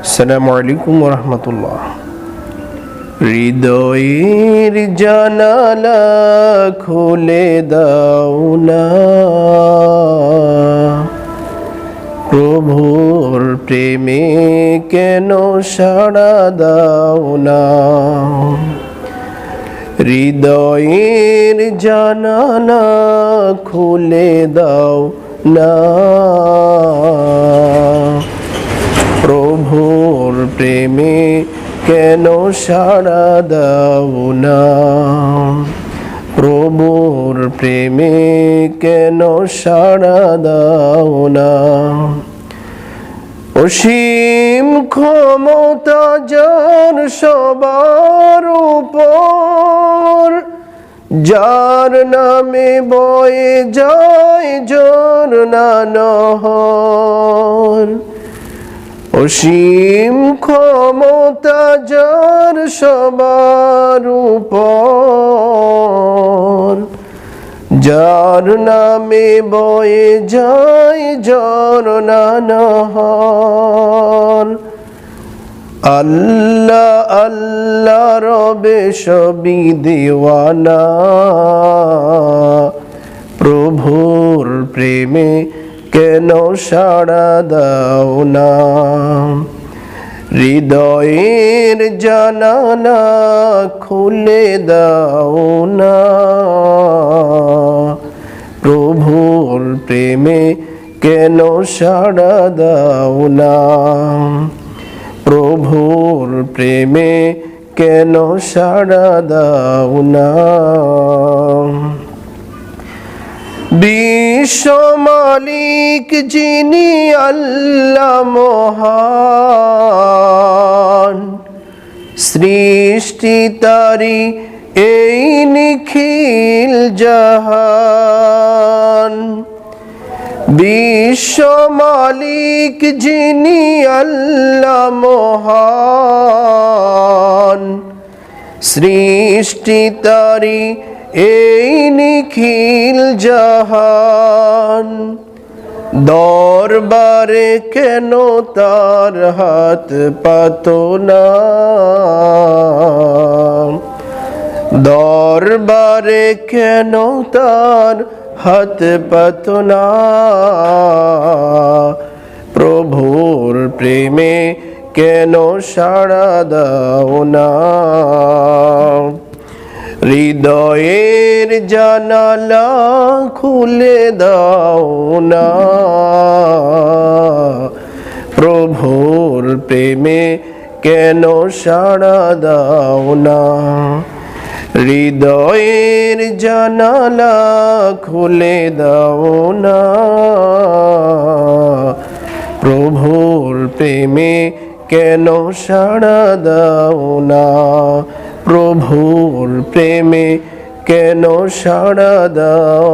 আসসালামু আলাইকুম ওয়া রাহমাতুল্লাহ। হৃদয়ের জানালা খুলে দাও না, প্রভুর প্রেমে কেন সাড়া দাও না। হৃদয়ের জানালা খুলে দাও না, প্রভুর প্রেমে কেন সাড়া দাও না। প্রভুর প্রেমে কেন সাড়া দাও না। অসীম ক্ষমতা যার সবার উপর, যার নামে বয়ে যায় ঝরনা নহর। অসীম ক্ষমতা যার সবার উপর, যার নামে বয়ে যায় ঝরনা নহর। আল্লাহ আল্লাহ রবে সবই দিওয়ানা, প্রভুর প্রেমে কেন সাড়া দাও না। হৃদয়ের জানালা খুলে দাও না, প্রভুর প্রেমে কেন সাড়া দাও না। প্রভুর প্রেমে কেন সাড়া দাও না। বিশ্ব মালিক যিনি আল্লাহ মহান, সৃষ্টি তারি এই নিখিল জাহান। বিশ্ব মালিক যিনি আল্লাহ মহান, সৃষ্টি তারি এই নিখিল জাহান। দরবারে কেন তার হাত পাতো না, দরবারে কেন তার হাত পাতো না। প্রভুর প্রেমে কেন সাড়া দাও না। হৃদয়ের জানালা খুলে দাও না, প্রভুর প্রেমে কেন সাড়া দাও না। হৃদয়ের জানালা খুলে দাও না, প্রভুর প্রেমে কেন সাড়া দাও না। প্রভুর প্রেমে কেন সাড়া দাও।